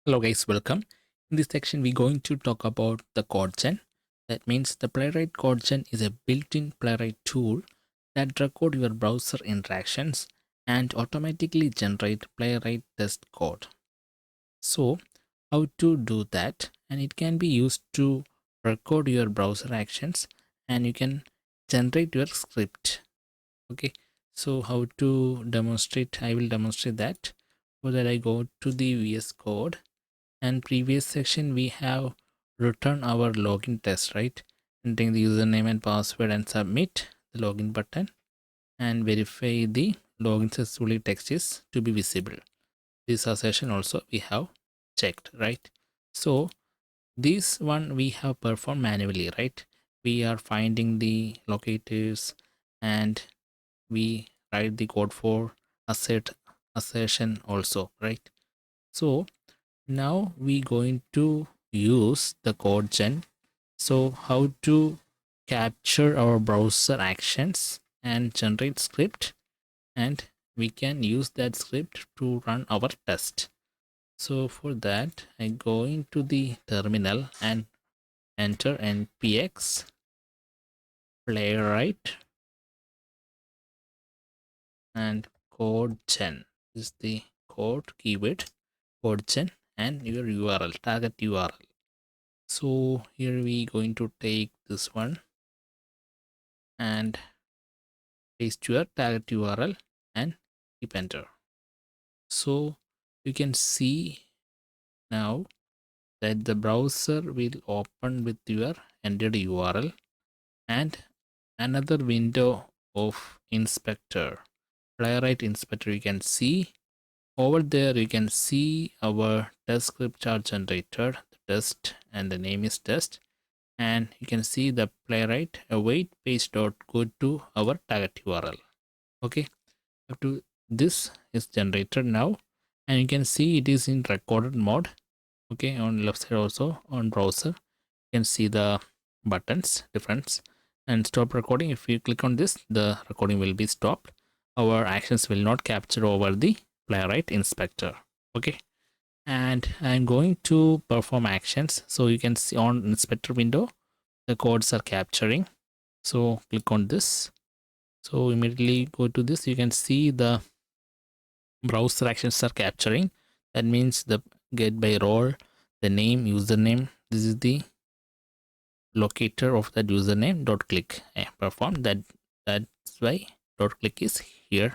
Hello guys, welcome. In this section, we're going to talk about the Codegen. That means the Playwright Codegen is a built-in Playwright tool that record your browser interactions and automatically generate Playwright test code. So, how to do that? And it can be used to record your browser actions and you can generate your script. Okay, so how to demonstrate? I will demonstrate that. For that, I go to the VS Code. And previous section we have written our login test, right? Entering the username and password and submit the login button and verify the login successfully text is to be visible. This assertion also we have checked, right? So this one we have performed manually, right? We are finding the locators and we write the code for assertion also, right? So now we going to use the Codegen. So how to capture our browser actions and generate script, and we can use that script to run our test. So for that, I go into the terminal and enter npx playwright and Codegen. This is the code keyword Codegen and your URL, target URL. So here we going to take this one and paste your target URL and hit enter. So you can see now that the browser will open with your entered URL and another window of inspector, Playwright inspector. You can see over there, you can see our test scripts are generated, the test and the name is test. And you can see the playwright await page dot go to our target URL. Okay, up to this is generated now, and you can see it is in recorded mode. Okay, on left side also on browser, you can see the buttons difference and stop recording. If you click on this, the recording will be stopped. Our actions will not capture over the playwright inspector. Okay, and I'm going to perform actions. So you can see on inspector window the codes are capturing. So click on this. So immediately go to this. You can see the browser actions are capturing. That means the getByRole, the name, username. This is the locator of that username. Dot click perform that. That's why dot click is here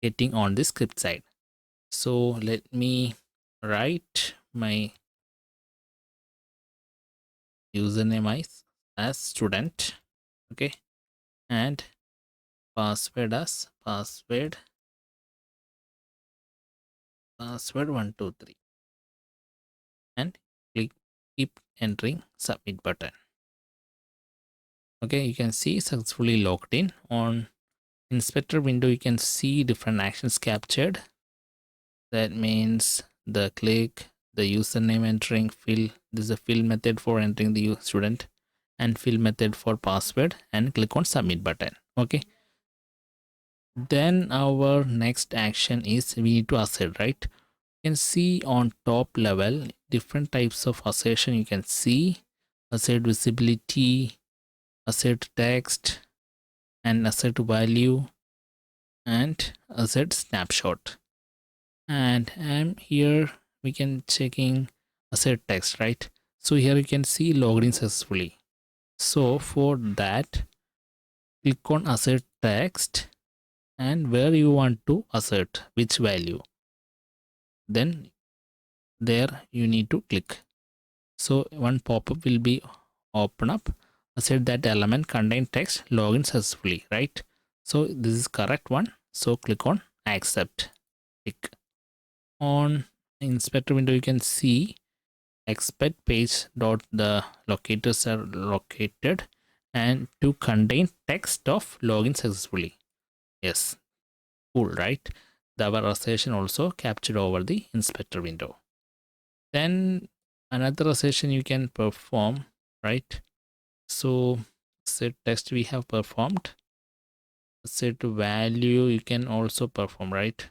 getting on the script side. So let me write my username as student. Okay, and password as password 123 and keep entering submit button. Okay, you can see successfully logged in. On inspector window you can see different actions captured. That means the click, the username entering, fill. This is a fill method for entering the student and fill method for password, and click on submit button. Okay, then our next action is we need to assert, right? You can see on top level different types of assertion. You can see assert visibility, assert text, and assert value, and assert snapshot. And I'm here, we can checking assert text, right? So here you can see logged in successfully. So for that, click on assert text and where you want to assert which value, then there you need to click. So one pop-up will be open up, assert that element contain text login successfully, right? So this is correct one. So click on accept. Click on inspector window. You can see expect page dot the locators are located and to contain text of login successfully. Yes, cool, right? Our assertion also captured over the inspector window. Then another assertion you can perform, right? So set text we have performed, set value you can also perform, right?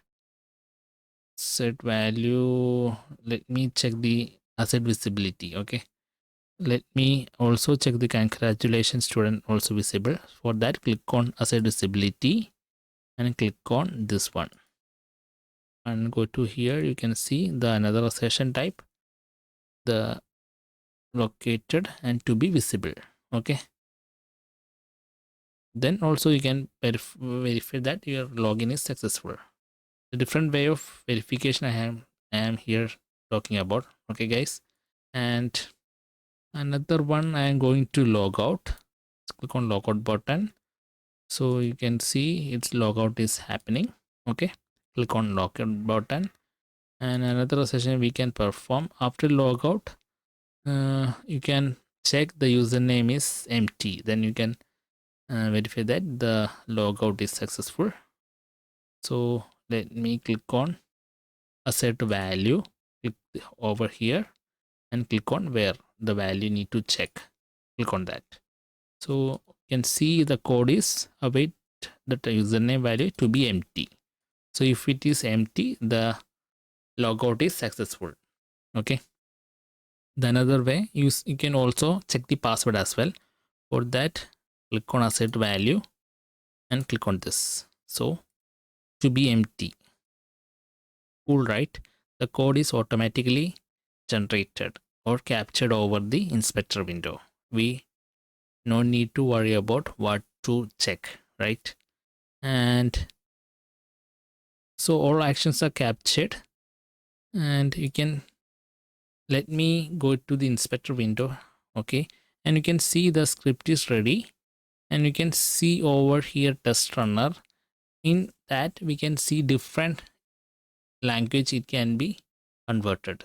set value, let me check the asset visibility. Okay, let me also check the congratulations student also visible. For that, click on asset visibility and click on this one and go to here. You can see the another session type, the located and to be visible. Okay, then also you can verify that your login is successful. The different way of verification I am here talking about. Okay guys, and another one I am going to log out. Let's click on logout button, so you can see its logout is happening. Okay, click on logout button, and another session we can perform after logout. You can check the username is empty, then you can verify that the logout is successful. So let me click on asset value, click over here and click on where the value need to check. Click on that. So you can see the code is await the username value to be empty. So if it is empty, the logout is successful. Okay. The another way, you can also check the password as well. For that, click on asset value and click on this. So to be empty. Cool, right? The code is automatically generated or captured over the inspector window. We no need to worry about what to check, right? And so all actions are captured, and you can let me go to the inspector window. Okay, and you can see the script is ready, and you can see over here test runner. In that we can see different language it can be converted.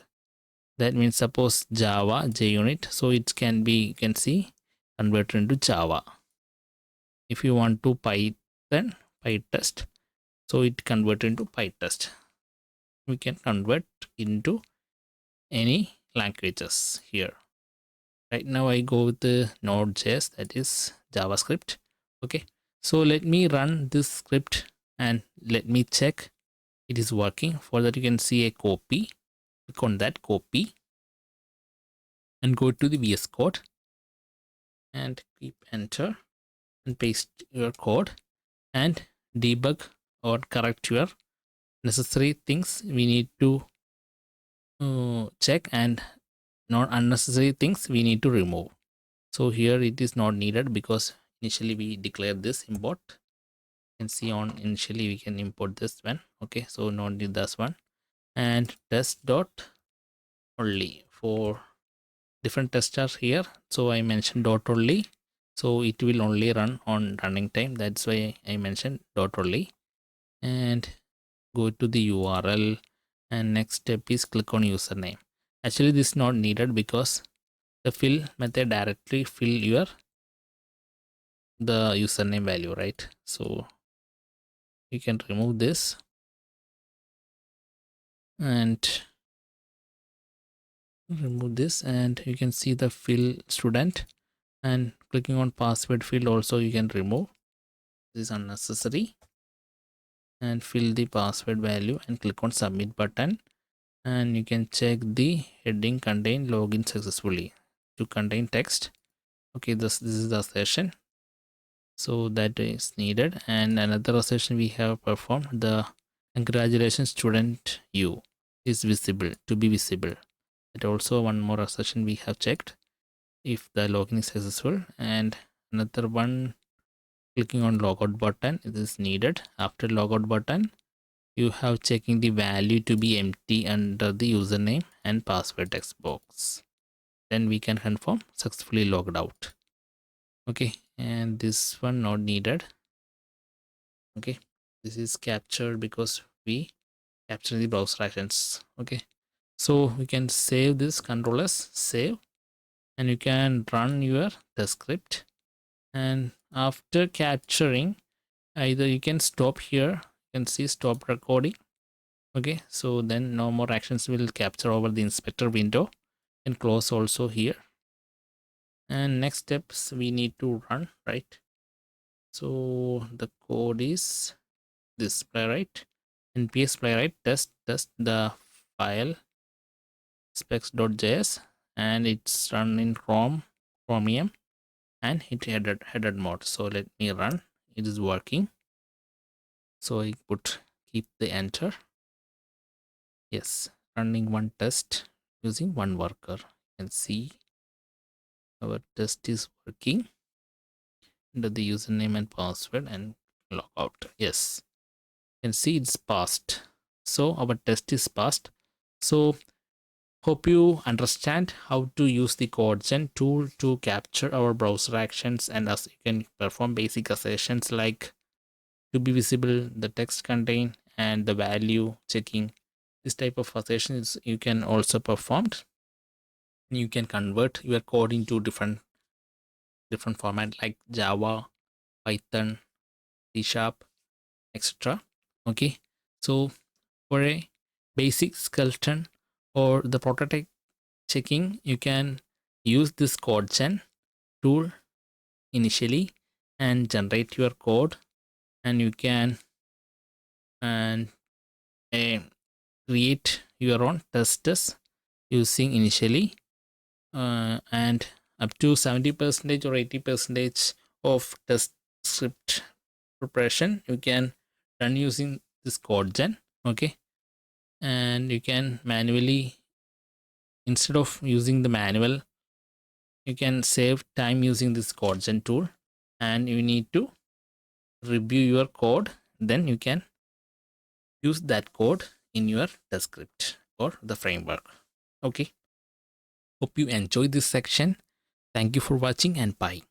That means suppose Java JUnit, so it can be, you can see, converted into Java. If you want to Python, PyTest, so it converted into PyTest. We can convert into any languages here. Right now I go with the Node.js, that is JavaScript. Okay, so let me run this script and let me check it is working. For that, you can see a copy. Click on that copy and go to the VS Code and keep enter and paste your code and debug or correct your necessary things we need to check, and not unnecessary things we need to remove. So here it is not needed because initially we declared this import. You can see on initially we can import this one. Okay, so not need this one. And test dot only for different testers here. So I mentioned dot only, so it will only run on running time. That's why I mentioned dot only. And go to the URL, and next step is click on username. Actually this is not needed because the fill method directly fill your the username value, right? So you can remove this and remove this, and you can see the fill student, and clicking on password field also you can remove. This is unnecessary, and fill the password value and click on submit button, and you can check the heading contain login successfully to contain text. Okay, this is the session, so that is needed. And another session we have performed, the congratulations student u is visible to be visible. That also one more session we have checked if the login is successful. And another one, clicking on logout button, it is needed. After logout button, you have checking the value to be empty under the username and password text box. Then we can confirm successfully logged out. Okay, and this one not needed. Okay, this is captured because we capture the browser actions. Okay, so we can save this, control S, save, and you can run your the script. And after capturing, either you can stop here, you can see stop recording. Okay, so then no more actions will capture over the inspector window, and close also here. And next steps we need to run, right? So the code is this Playwright, nps playwright test the file specs.js, and it's run in chromium and hit headed mode. So let me run. It is working. So I keep the enter. Yes, running one test using one worker. You can see our test is working. Enter the username and password and log out. Yes, you can see it's passed. So our test is passed. So hope you understand how to use the Codegen tool to capture our browser actions, and as you can perform basic assertions like to be visible, the text contain, and the value checking. This type of assertions you can also perform. You can convert your code into different format like Java, Python, C Sharp, etc. Okay, so for a basic skeleton or the prototype checking, you can use this Codegen tool initially and generate your code, and you can and create your own testers using initially, and up to 70% or 80% of test script preparation you can run using this Codegen. Okay, and you can manually, instead of using the manual, you can save time using this Codegen tool, and you need to review your code, then you can use that code in your test script or the framework. Okay, hope you enjoyed this section. Thank you for watching, and bye.